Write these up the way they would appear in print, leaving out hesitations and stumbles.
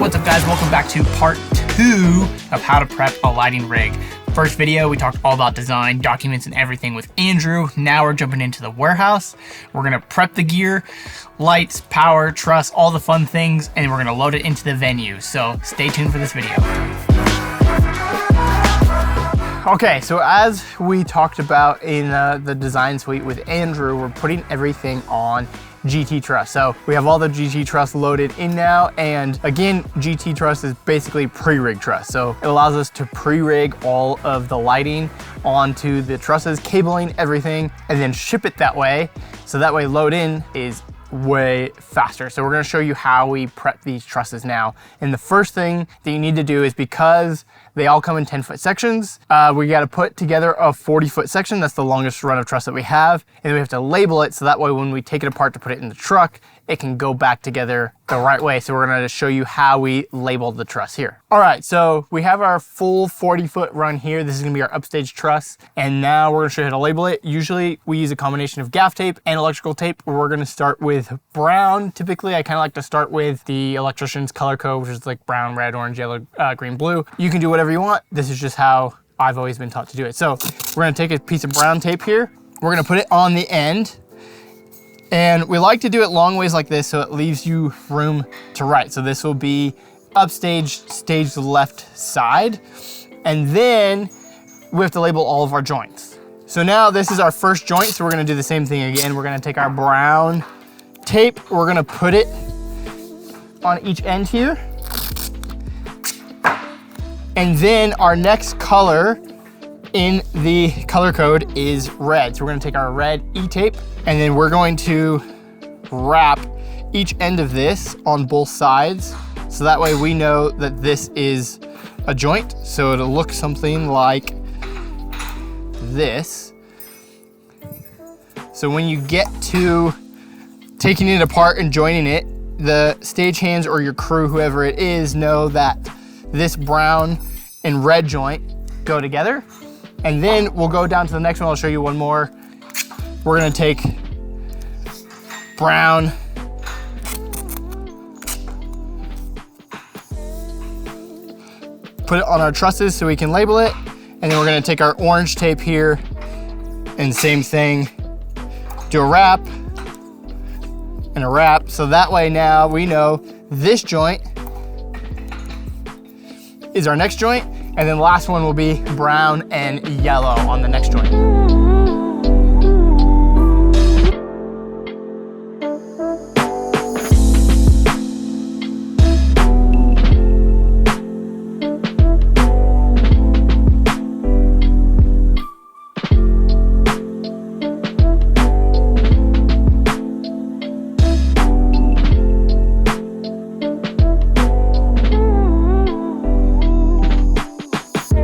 What's up guys, welcome back to part 2 of how to prep a lighting rig. First video, we talked all about design, documents, and everything with Andrew. Now we're jumping into the warehouse. We're gonna prep the gear, lights, power, truss, all the fun things, and we're gonna load it into the venue. So stay tuned for this video. Okay, so as we talked about in the design suite with Andrew, we're putting everything on GT Truss. So we have all the GT Truss loaded in now, and again, GT Truss is basically pre-rig truss. So it allows us to pre-rig all of the lighting onto the trusses, cabling, everything, and then ship it that way. So that way load in is way faster. So we're gonna show you how we prep these trusses now. And the first thing that you need to do is, because they all come in 10-foot sections, we gotta put together a 40-foot section. That's the longest run of truss that we have. And then we have to label it so that way when we take it apart to put it in the truck, it can go back together the right way. So we're gonna show you how we label the truss here. All right, so we have our full 40-foot run here. This is gonna be our upstage truss. And now we're gonna show you how to label it. Usually we use a combination of gaff tape and electrical tape. We're gonna start with brown. Typically, I kinda like to start with the electrician's color code, which is like brown, red, orange, yellow, green, blue. You can do whatever you want. This is just how I've always been taught to do it. So we're gonna take a piece of brown tape here. We're gonna put it on the end. And we like to do it long ways like this so it leaves you room to write. So this will be upstage, stage left side. And then we have to label all of our joints. So now this is our first joint. So we're gonna do the same thing again. We're gonna take our brown tape. We're gonna put it on each end here. And then our next color in the color code is red. So we're gonna take our red E-tape, and then we're going to wrap each end of this on both sides. So that way we know that this is a joint. So it'll look something like this. So when you get to taking it apart and joining it, the stagehands or your crew, whoever it is, know that this brown and red joint go together. And then we'll go down to the next one. I'll show you one more. We're gonna take brown, put it on our trusses so we can label it. And then we're gonna take our orange tape here and same thing, do a wrap and a wrap. So that way now we know this joint is our next joint. And then the last one will be brown and yellow on the next joint.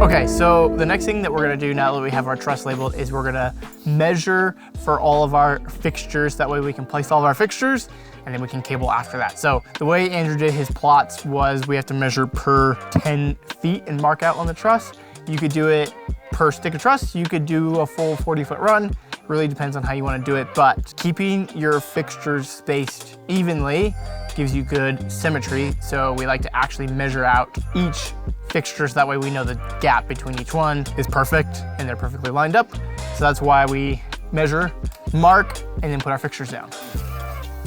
Okay, so the next thing that we're gonna do now that we have our truss labeled is we're gonna measure for all of our fixtures. That way we can place all of our fixtures and then we can cable after that. So the way Andrew did his plots was we have to measure per 10 feet and mark out on the truss. You could do it per stick of truss. You could do a full 40-foot run. Really depends on how you wanna do it, but keeping your fixtures spaced evenly gives you good symmetry. So we like to actually measure out each fixture so that way we know the gap between each one is perfect and they're perfectly lined up. So that's why we measure, mark, and then put our fixtures down.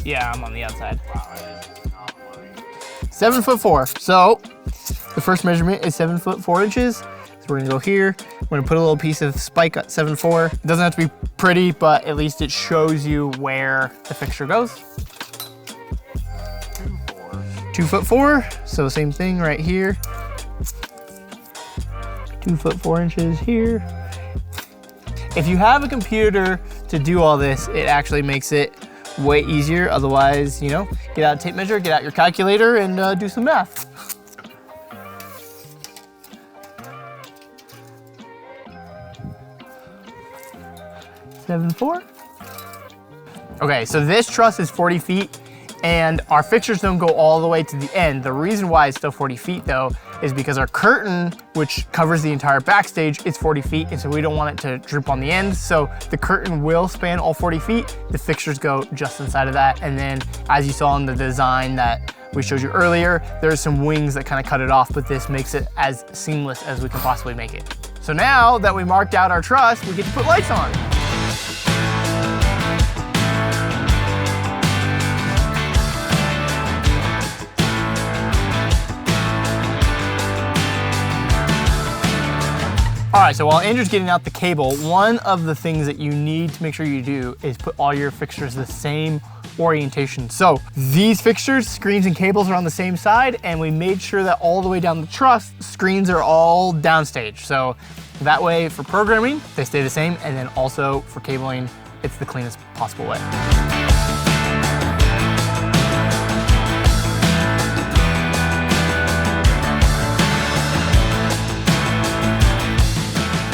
Yeah, I'm on the outside. 7'4". So the first measurement is 7'4". So we're gonna go here. We're gonna put a little piece of spike at 7'4". It doesn't have to be pretty, but at least it shows you where the fixture goes. 2'4". So same thing right here. 2'4" here. If you have a computer to do all this, it actually makes it way easier. Otherwise, you know, get out a tape measure, get out your calculator, and do some math. (7'4)". Okay, so this truss is 40 feet, And our fixtures don't go all the way to the end. The reason why it's still 40 feet though, is because our curtain, which covers the entire backstage, is 40 feet, and so we don't want it to droop on the end. So the curtain will span all 40 feet. The fixtures go just inside of that. And then as you saw in the design that we showed you earlier, there's some wings that kind of cut it off, but this makes it as seamless as we can possibly make it. So now that we marked out our truss, we get to put lights on. All right, so while Andrew's getting out the cable, one of the things that you need to make sure you do is put all your fixtures the same orientation. So these fixtures, screens and cables are on the same side, and we made sure that all the way down the truss, screens are all downstage. So that way for programming, they stay the same, and then also for cabling, it's the cleanest possible way.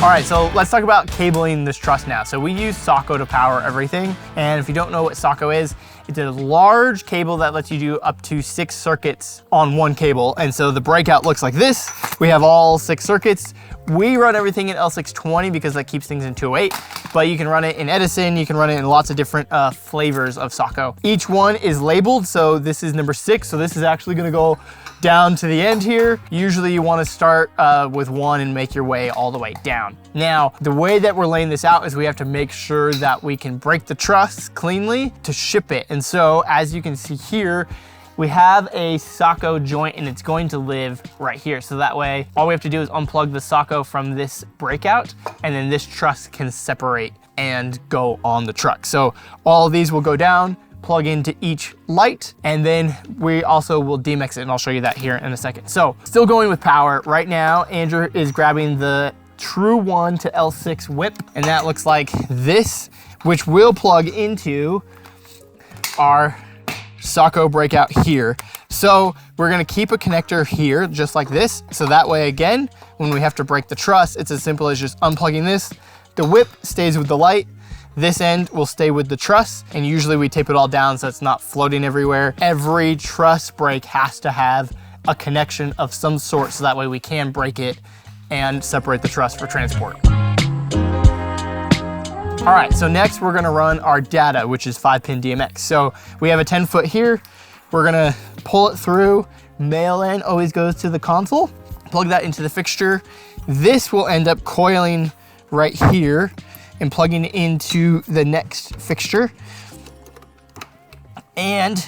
All right, so let's talk about cabling this truss now. So we use Socko to power everything. And if you don't know what Socko is, it's a large cable that lets you do up to 6 circuits on one cable. And so the breakout looks like this. We have all 6 circuits. We run everything in L620 because that keeps things in 208, but you can run it in Edison, you can run it in lots of different flavors of Socko. Each one is labeled, so this is number 6, so this is actually gonna go down to the end here. Usually you wanna start with 1 and make your way all the way down. Now, the way that we're laying this out is we have to make sure that we can break the truss cleanly to ship it. And so, as you can see here, we have a Socko joint and it's going to live right here. So that way, all we have to do is unplug the Socko from this breakout, and then this truss can separate and go on the truck. So all of these will go down, plug into each light, and then we also will demix it, and I'll show you that here in a second. So still going with power. Right now, Andrew is grabbing the True 1 to L6 whip, and that looks like this, which will plug into our Socko breakout here. So we're gonna keep a connector here, just like this. So that way, again, when we have to break the truss, it's as simple as just unplugging this. The whip stays with the light. This end will stay with the truss, and usually we tape it all down so it's not floating everywhere. Every truss break has to have a connection of some sort, so that way we can break it and separate the truss for transport. All right, so next we're gonna run our data, which is 5-pin DMX. So we have a 10-foot here. We're gonna pull it through. Male end always goes to the console. Plug that into the fixture. This will end up coiling right here and plugging into the next fixture. And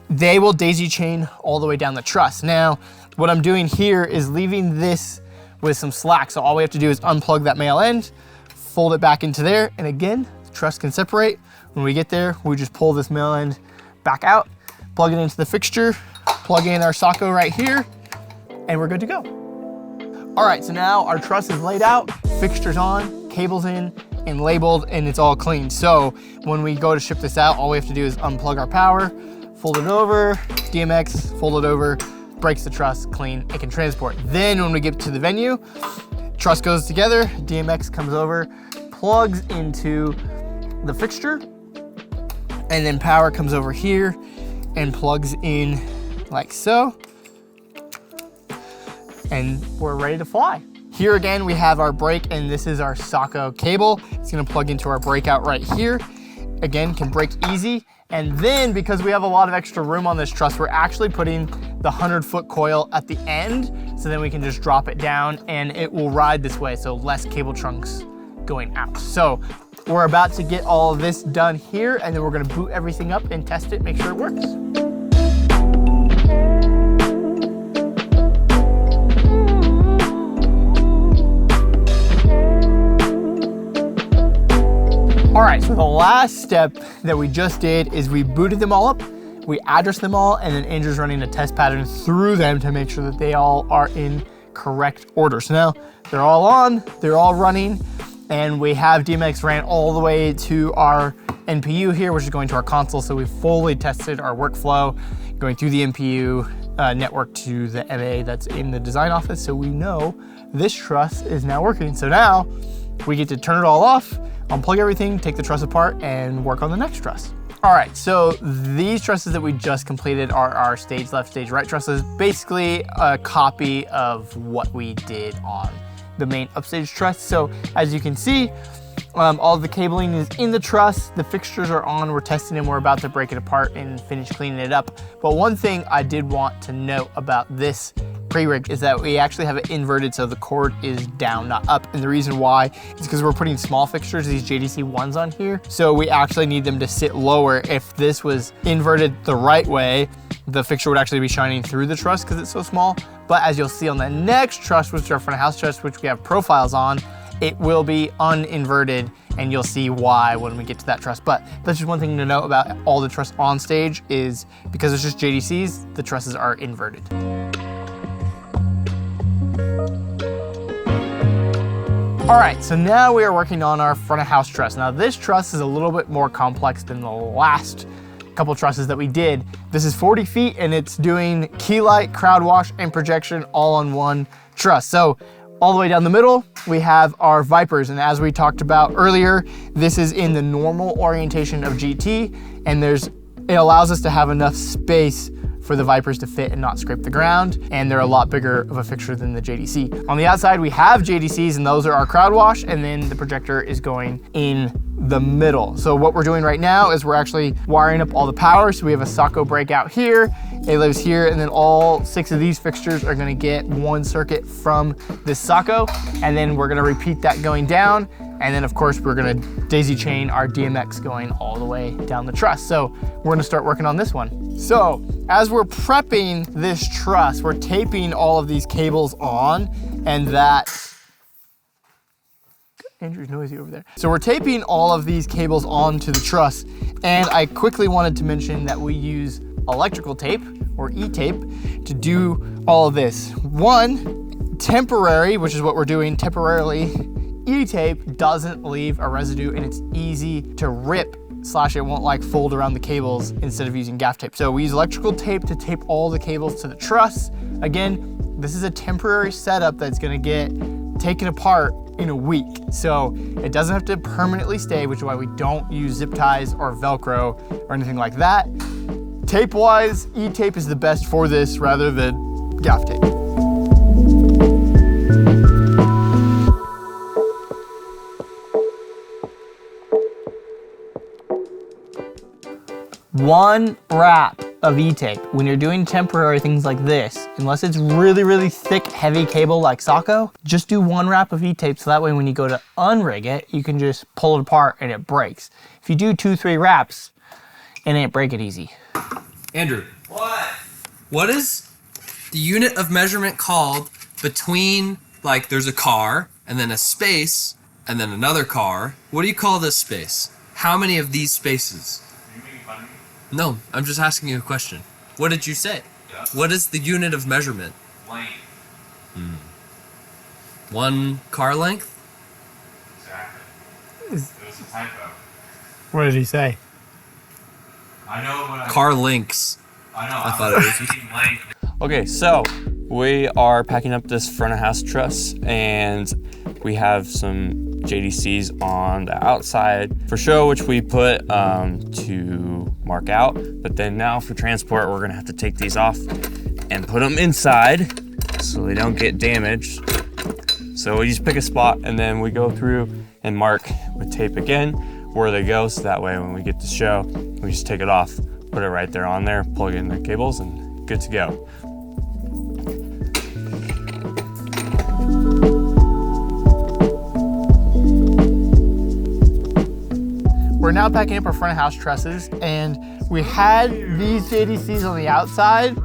they will daisy chain all the way down the truss. Now, what I'm doing here is leaving this with some slack. So all we have to do is unplug that male end, fold it back into there, and again, the truss can separate. When we get there, we just pull this male end back out, plug it into the fixture, plug in our Socko right here, and we're good to go. All right, so now our truss is laid out, fixtures on, cables in, and labeled, and it's all clean. So when we go to ship this out, all we have to do is unplug our power, fold it over, DMX, fold it over, breaks the truss, clean, it can transport. Then when we get to the venue, truss goes together, DMX comes over, plugs into the fixture, and then power comes over here and plugs in like so. And we're ready to fly. Here again, we have our brake, and this is our Socko cable. It's gonna plug into our breakout right here. Again, can break easy. And then because we have a lot of extra room on this truss, we're actually putting the 100-foot coil at the end, so then we can just drop it down and it will ride this way, so less cable trunks going out. So we're about to get all of this done here, and then we're gonna boot everything up and test it, make sure it works. All right, so the last step that we just did is we booted them all up, we addressed them all, and then Andrew's running a test pattern through them to make sure that they all are in correct order. So now they're all on, they're all running, and we have DMX ran all the way to our NPU here, which is going to our console. So we fully tested our workflow, going through the NPU network to the MA that's in the design office. So we know this truss is now working. So now we get to turn it all off, unplug everything, take the truss apart, and work on the next truss. All right, so these trusses that we just completed are our stage left, stage right trusses, basically a copy of what we did on the main upstage truss. So as you can see, all the cabling is in the truss, the fixtures are on, we're testing them, we're about to break it apart and finish cleaning it up. But one thing I did want to note about this pre-rig is that we actually have it inverted so the cord is down, not up. And the reason why is because we're putting small fixtures, these JDC ones on here. So we actually need them to sit lower. If this was inverted the right way, the fixture would actually be shining through the truss because it's so small. But as you'll see on the next truss, which is our front of house truss, which we have profiles on, it will be uninverted, and you'll see why when we get to that truss. But that's just one thing to note about all the truss on stage is because it's just JDCs, the trusses are inverted. All right, so now we are working on our front of house truss. Now this truss is a little bit more complex than the last couple trusses that we did. This is 40 feet and it's doing key light, crowd wash, and projection all on one truss. So all the way down the middle, we have our Vipers. And as we talked about earlier, this is in the normal orientation of GT, and it allows us to have enough space for the Vipers to fit and not scrape the ground, and they're a lot bigger of a fixture than the JDC. On the outside, we have JDCs, and those are our crowd wash, and then the projector is going in the middle. So what we're doing right now is we're actually wiring up all the power. So we have a Socko breakout here, it lives here, and then all 6 of these fixtures are gonna get 1 circuit from this Socko, and then we're gonna repeat that going down. And then of course, we're gonna daisy chain our DMX going all the way down the truss. So we're gonna start working on this one. So as we're prepping this truss, we're taping all of these cables on, and Andrew's noisy over there. So we're taping all of these cables onto the truss, and I quickly wanted to mention that we use electrical tape, or E-tape, to do all of this. One, temporary, which is what we're doing temporarily, E-tape doesn't leave a residue and it's easy to rip, / it won't like fold around the cables instead of using gaff tape. So we use electrical tape to tape all the cables to the truss. Again, this is a temporary setup that's gonna get taken apart in a week. So it doesn't have to permanently stay, which is why we don't use zip ties or Velcro or anything like that. Tape wise, E-tape is the best for this rather than gaff tape. One wrap of E-tape when you're doing temporary things like this, unless it's really, really thick, heavy cable like Socko, just do 1 wrap of E-tape so that way when you go to unrig it, you can just pull it apart and it breaks. If you do 2, 3 wraps, it ain't break it easy. Andrew. What is the unit of measurement called between, like, there's a car and then a space and then another car? What do you call this space? How many of these spaces? No, I'm just asking you a question. What did you say? Yeah. What is the unit of measurement? Length. 1 car length? Exactly. It was a typo. What did he say? I know what car links. I know. I thought it was length. Okay, so we are packing up this front of house truss, and we have some JDCs on the outside for show, which we put to mark out. But then now for transport, we're gonna have to take these off and put them inside so they don't get damaged. So we just pick a spot and then we go through and mark with tape again where they go, so that way when we get to show, we just take it off, put it right there on there, plug in the cables, and good to go. We're now packing up our front of house trusses, and we had these JDCs on the outside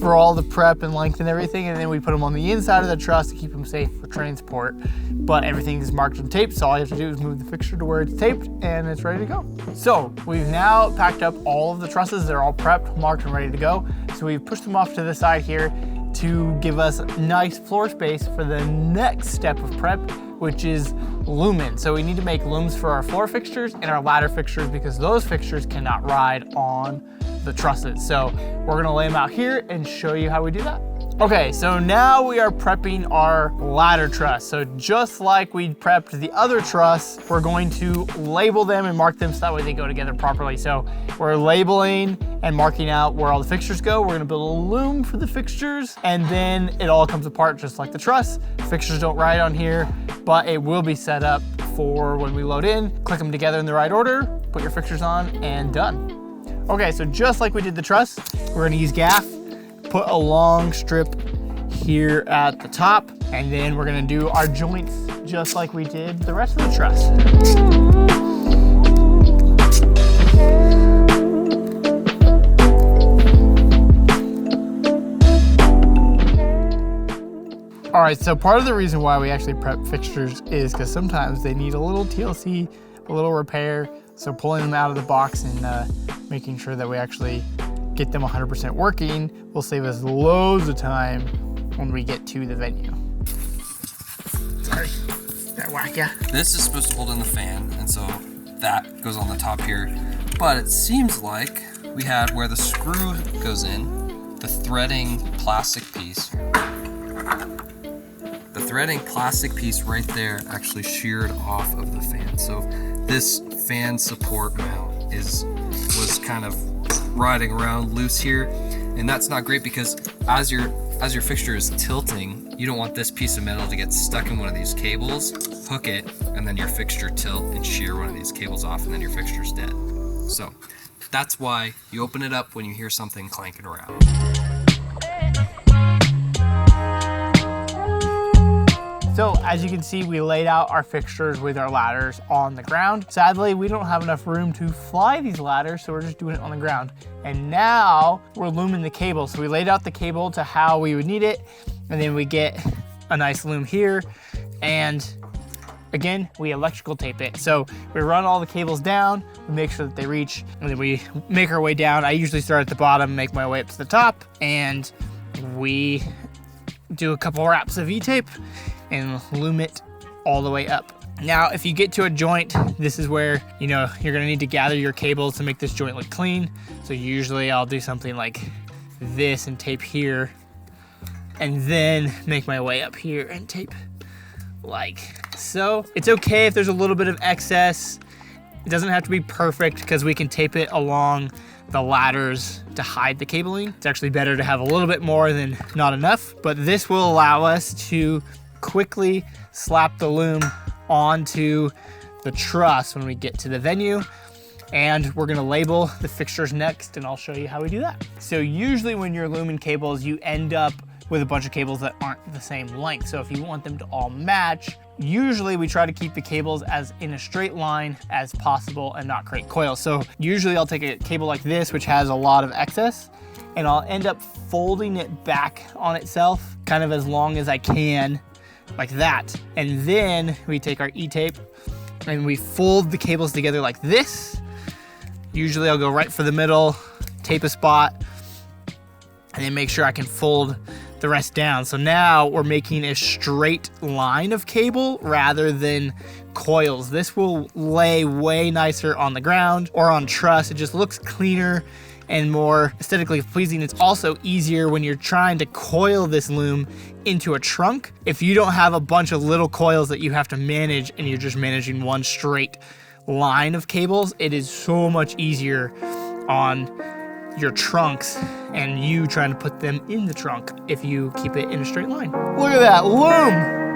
for all the prep and length and everything, and then we put them on the inside of the truss to keep them safe for transport. But everything is marked and taped, so all you have to do is move the fixture to where it's taped and it's ready to go. So we've now packed up all of the trusses. They're all prepped, marked, and ready to go. So we've pushed them off to the side here to give us nice floor space for the next step of prep, which is looming. So we need to make looms for our floor fixtures and our ladder fixtures because those fixtures cannot ride on the trusses. So we're gonna lay them out here and show you how we do that. Okay, so now we are prepping our ladder truss. So just like we prepped the other truss, we're going to label them and mark them so that way they go together properly. So we're labeling and marking out where all the fixtures go. We're gonna build a loom for the fixtures, and then it all comes apart just like the truss. Fixtures don't ride on here, but it will be set up for when we load in, click them together in the right order, put your fixtures on, and done. Okay, so just like we did the truss, we're gonna use gaff, put a long strip here at the top, and then we're gonna do our joints just like we did the rest of the truss. All right, so part of the reason why we actually prep fixtures is because sometimes they need a little TLC, a little repair. So pulling them out of the box and making sure that we actually get them 100% working will save us loads of time when we get to the venue. Sorry, did I whack ya? This is supposed to hold in the fan, and so that goes on the top here. But it seems like we had where the screw goes in, the threading plastic piece. The threading plastic piece right there actually sheared off of the fan. So this fan support mount was kind of riding around loose here, and that's not great because as your fixture is tilting, you don't want this piece of metal to get stuck in one of these cables, hook it, and then your fixture tilt and shear one of these cables off, and then your fixture's dead. So that's why you open it up when you hear something clanking around. So as you can see, we laid out our fixtures with our ladders on the ground. Sadly, we don't have enough room to fly these ladders, so we're just doing it on the ground. And now we're looming the cable. So we laid out the cable to how we would need it, and then we get a nice loom here. And again, we electrical tape it. So we run all the cables down, we make sure that they reach, and then we make our way down. I usually start at the bottom, make my way up to the top, and we do a couple wraps of E-tape and loom it all the way up. Now, if you get to a joint, this is where, you're gonna need to gather your cables to make this joint look clean. So usually I'll do something like this and tape here, and then make my way up here and tape like so. It's okay if there's a little bit of excess. It doesn't have to be perfect because we can tape it along the ladders to hide the cabling. It's actually better to have a little bit more than not enough, but this will allow us to quickly slap the loom onto the truss when we get to the venue. And we're gonna label the fixtures next, and I'll show you how we do that. So usually when you're looming cables, you end up with a bunch of cables that aren't the same length. So if you want them to all match, usually we try to keep the cables as in a straight line as possible and not create coils. So usually I'll take a cable like this, which has a lot of excess, and I'll end up folding it back on itself kind of as long as I can, like that. And then we take our E-tape and we fold the cables together like this. Usually I'll go right for the middle, tape a spot, and then make sure I can fold the rest down. So now we're making a straight line of cable rather than coils. This will lay way nicer on the ground or on truss. It just looks cleaner and more aesthetically pleasing. It's also easier when you're trying to coil this loom into a trunk. If you don't have a bunch of little coils that you have to manage and you're just managing one straight line of cables, it is so much easier on your trunks and you trying to put them in the trunk if you keep it in a straight line. Look at that loom!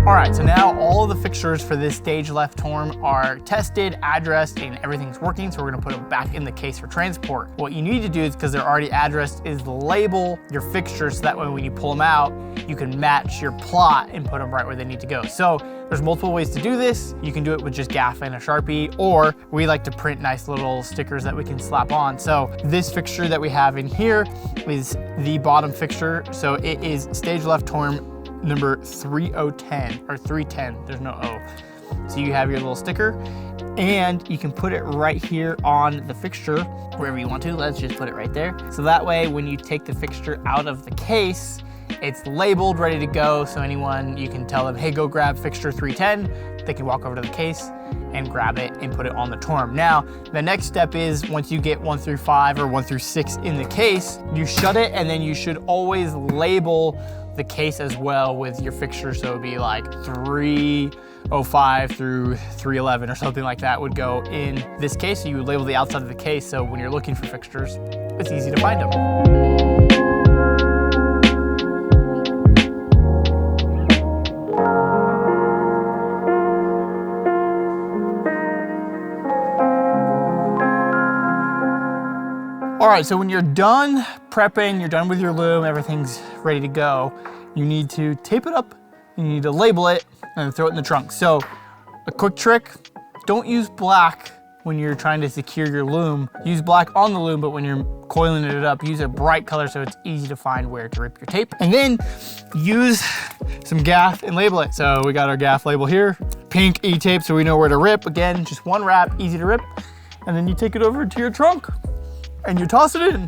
All right, so now all of the fixtures for this stage left torn are tested, addressed, and everything's working, so we're gonna put them back in the case for transport. What you need to do is, because they're already addressed, is label your fixtures so that way when you pull them out, you can match your plot and put them right where they need to go. So there's multiple ways to do this. You can do it with just gaff and a Sharpie, or we like to print nice little stickers that we can slap on. So this fixture that we have in here is the bottom fixture. So it is stage left torn number 3010 or 310, there's no O. So you have your little sticker and you can put it right here on the fixture wherever you want to. Let's just put it right there. So that way when you take the fixture out of the case It's labeled, ready to go, so anyone, you can tell them, hey, go grab fixture 310. They can walk over to the case and grab it and put it on the torm. Now, the next step is once you get 1 through 5 or 1 through 6 in the case, you shut it, and then you should always label the case as well with your fixture. So it'd be like 305 through 311 or something like that would go in this case. So you would label the outside of the case, so when you're looking for fixtures, it's easy to find them. All right, so when you're done prepping, you're done with your loom, everything's ready to go, you need to tape it up, you need to label it, and throw it in the trunk. So a quick trick, don't use black when you're trying to secure your loom. Use black on the loom, but when you're coiling it up, use a bright color so it's easy to find where to rip your tape. And then use some gaff and label it. So we got our gaff label here, pink E-tape so we know where to rip. Again, just one wrap, easy to rip. And then you take it over to your trunk and you toss it in.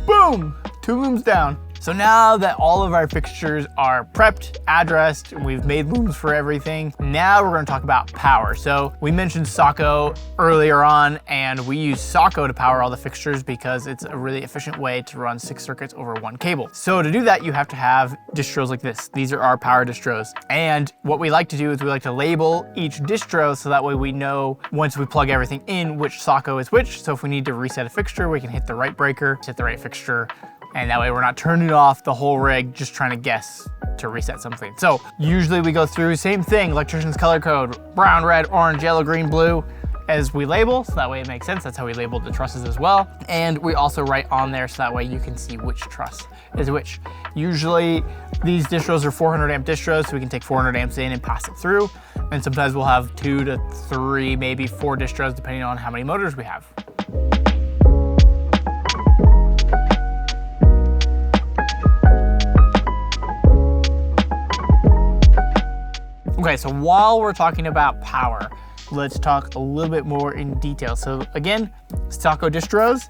Boom, 2 looms down. So now that all of our fixtures are prepped, addressed, and we've made looms for everything, now we're gonna talk about power. So we mentioned Socko earlier on, and we use Socko to power all the fixtures because it's a really efficient way to run 6 circuits over 1 cable. So to do that, you have to have distros like this. These are our power distros. And what we like to do is we like to label each distro so that way we know once we plug everything in which Socko is which. So if we need to reset a fixture, we can hit the right breaker, hit the right fixture, and that way we're not turning off the whole rig just trying to guess to reset something. So usually we go through same thing, electrician's color code, brown, red, orange, yellow, green, blue, as we label, so that way it makes sense. That's how we labeled the trusses as well. And we also write on there so that way you can see which truss is which. Usually these distros are 400 amp distros, so we can take 400 amps in and pass it through. And sometimes we'll have 2 to 3, maybe 4 distros, depending on how many motors we have. Okay, so while we're talking about power, let's talk a little bit more in detail. So again, Socko distros.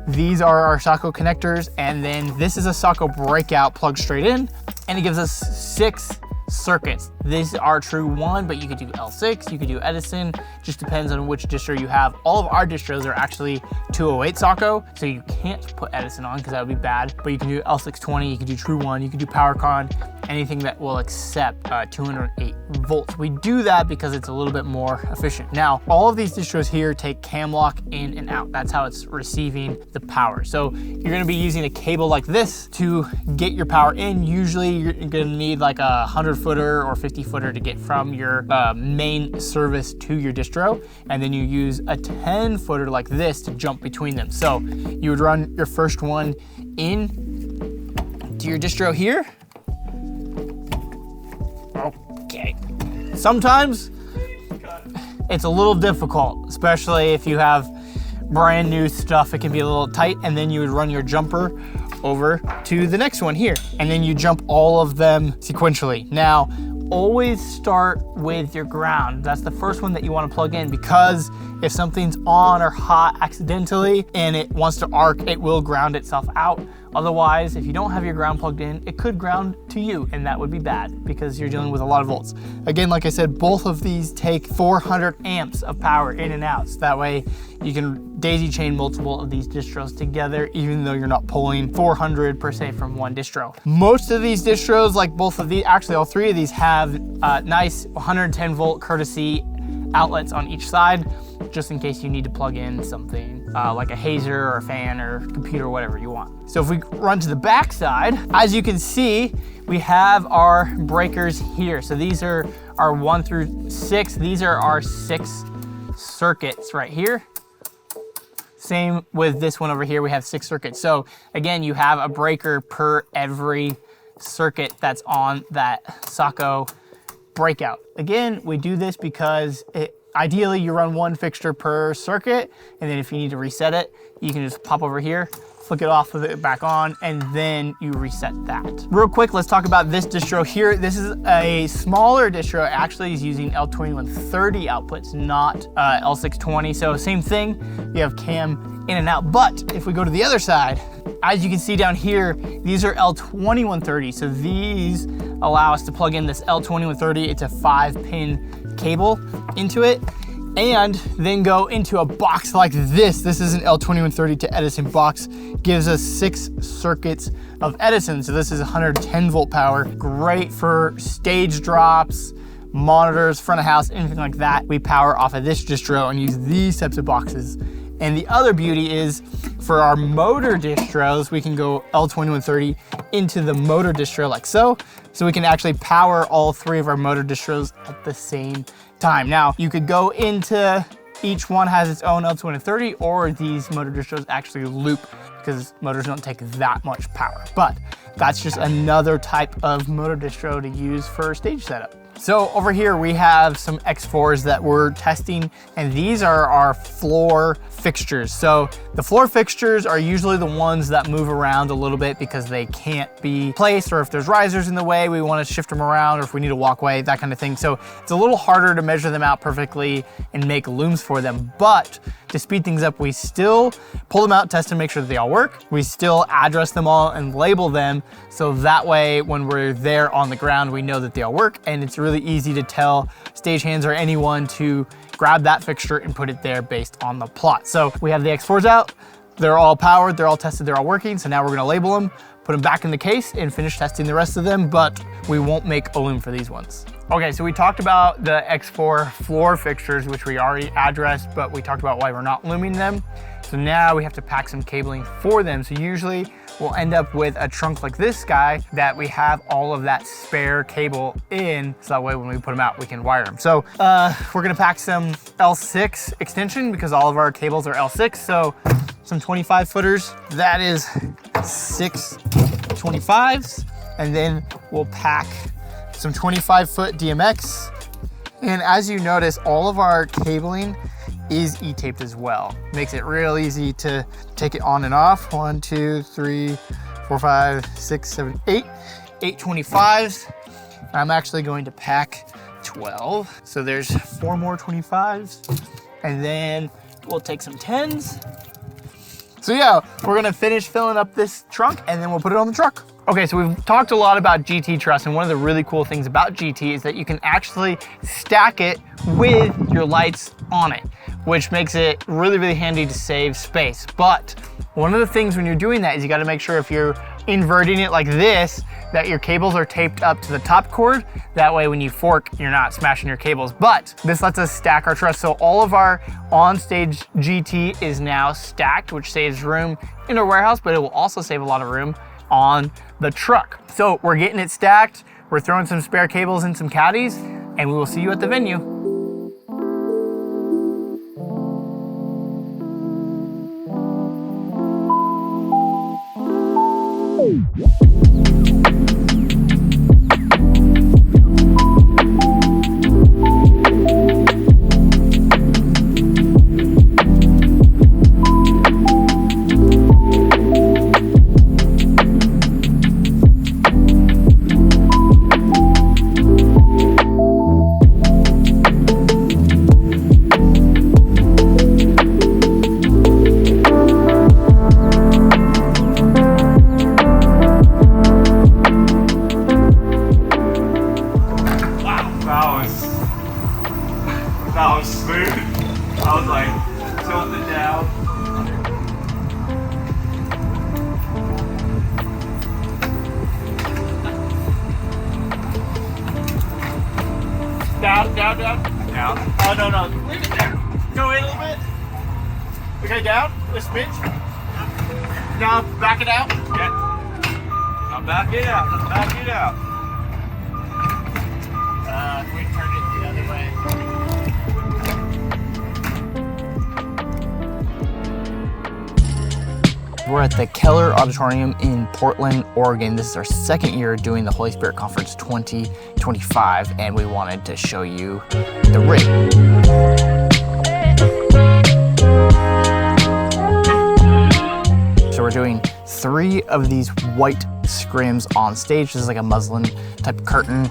These are our Socko connectors, and then this is a Socko breakout plugged straight in, and it gives us 6 circuits. These are true 1, but you could do L6, you could do Edison, just depends on which distro you have. All of our distros are actually 208 Socko, so you can't put Edison on because that would be bad, but you can do L620, you can do true 1, you can do PowerCon, anything that will accept 208 volts. We do that because it's a little bit more efficient. Now, all of these distros here take cam lock in and out. That's how it's receiving the power. So you're gonna be using a cable like this to get your power in. Usually you're gonna need like a 100-footer or 50-footer to get from your main service to your distro. And then you use a 10-footer like this to jump between them. So you would run your first one in to your distro here. Okay. Sometimes it's a little difficult, especially if you have brand new stuff, it can be a little tight, and then you would run your jumper over to the next one here, and then you jump all of them sequentially. Now, always start with your ground. That's the first one that you want to plug in, because if something's on or hot accidentally and it wants to arc, it will ground itself out. Otherwise, if you don't have your ground plugged in, it could ground to you, and that would be bad because you're dealing with a lot of volts. Again, like I said, both of these take 400 amps of power in and out. So that way you can daisy chain multiple of these distros together, even though you're not pulling 400 per se from one distro. Most of these distros, like both of these, actually all 3 of these, have nice 110 volt courtesy outlets on each side, just in case you need to plug in something like a hazer or a fan or computer, whatever you want. So if we run to the back side, as you can see, we have our breakers here. So these are our 1 through 6. These are our 6 circuits right here. Same with this one over here, we have 6 circuits. So again, you have a breaker per every circuit that's on that Socko breakout. Again, we do this because ideally you run 1 fixture per circuit, and then if you need to reset it, you can just pop over here, flick it off with it back on, and then you reset that. Real quick, let's talk about this distro here. This is a smaller distro. It actually is using L2130 outputs, not L620. So same thing, you have cam in and out. But if we go to the other side, as you can see down here, these are L2130. So these allow us to plug in this L2130. It's a 5-pin cable into it, and then go into a box like this. This is an L2130 to Edison box. Gives us 6 circuits of Edison. So this is 110 volt power. Great for stage drops, monitors, front of house, anything like that. We power off of this distro and use these types of boxes. And the other beauty is for our motor distros, we can go L2130 into the motor distro like so. So we can actually power all 3 of our motor distros at the same time. Now, you could go into, each one has its own L2130, or these motor distros actually loop because motors don't take that much power. But that's just another type of motor distro to use for stage setup. So over here we have some X4s that we're testing, and these are our floor fixtures. So the floor fixtures are usually the ones that move around a little bit because they can't be placed, or if there's risers in the way, we want to shift them around, or if we need a walkway, that kind of thing. So it's a little harder to measure them out perfectly and make looms for them. But to speed things up, we still pull them out, test and make sure that they all work. We still address them all and label them, so that way when we're there on the ground, we know that they all work, and it's really easy to tell stagehands or anyone to grab that fixture and put it there based on the plot. So we have the X4s out, they're all powered, they're all tested, they're all working. So now we're gonna label them, put them back in the case, and finish testing the rest of them, but we won't make a loom for these ones. Okay, so we talked about the X4 floor fixtures, which we already addressed, but we talked about why we're not looming them. So now we have to pack some cabling for them. So usually we'll end up with a trunk like this guy that we have all of that spare cable in, so that way when we put them out, we can wire them. So we're gonna pack some L6 extension because all of our cables are L6. So some 25 footers, that is 6 25s. And then we'll pack some 25-foot DMX. And as you notice, all of our cabling is E-taped as well. Makes it real easy to take it on and off. 1, 2, 3, 4, 5, 6, 7, 8. 8 25s. I'm actually going to pack 12. So there's 4 more 25s. And then we'll take some 10s. So yeah, we're gonna finish filling up this trunk and then we'll put it on the truck. Okay, so we've talked a lot about GT truss, and one of the really cool things about GT is that you can actually stack it with your lights on it, which makes it really, really handy to save space. But one of the things when you're doing that is you gotta make sure if you're inverting it like this, that your cables are taped up to the top cord. That way when you fork, you're not smashing your cables. But this lets us stack our truss. So all of our on-stage GT is now stacked, which saves room in our warehouse, but it will also save a lot of room on the truck. So we're getting it stacked, we're throwing some spare cables in some caddies, and we will see you at the venue. That was smooth. I was like, tilting down. Down, down, down. Down. Oh, no, no. Leave it there. Go in a little bit. Okay, down. This bitch. Now, back it out. Yeah. Now back it out. Back it out. We turned it the other way. We're at the Keller Auditorium in Portland, Oregon. This is our second year doing the Holy Spirit Conference 2025, and we wanted to show you the rig. So we're doing 3 of these white scrims on stage. This is like a muslin type curtain.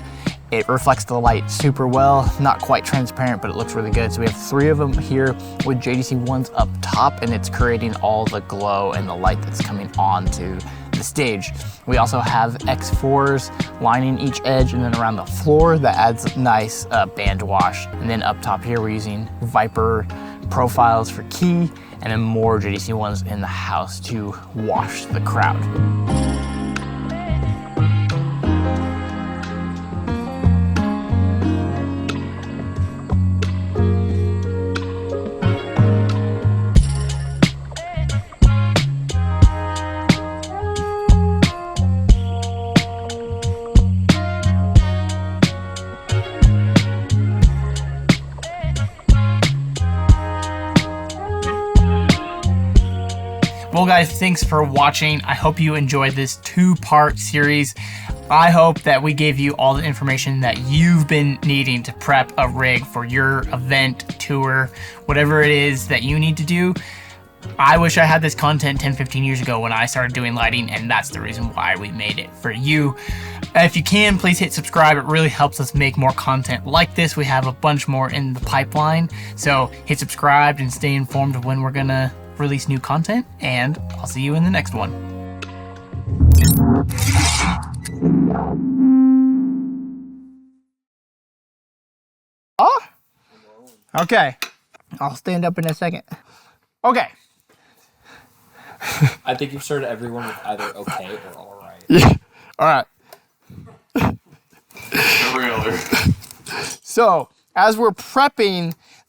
It reflects the light super well, not quite transparent, but it looks really good. So we have 3 of them here with JDC ones up top, and it's creating all the glow and the light that's coming onto the stage. We also have X4s lining each edge, and then around the floor that adds nice band wash. And then up top here, we're using Viper profiles for key, and then more JDC ones in the house to wash the crowd. Well guys, thanks for watching. I hope you enjoyed this 2-part series. I hope that we gave you all the information that you've been needing to prep a rig for your event, tour, whatever it is that you need to do. I wish I had this content 10-15 years ago when I started doing lighting, and that's the reason why we made it for you. If you can, please hit subscribe. It really helps us make more content like this. We have a bunch more in the pipeline, so hit subscribe and stay informed of when we're gonna release new content, and I'll see you in the next one. Oh, okay. I'll stand up in a second. Okay. I think you've started everyone with either okay or all right. Yeah. All right. No realer. So, as we're prepping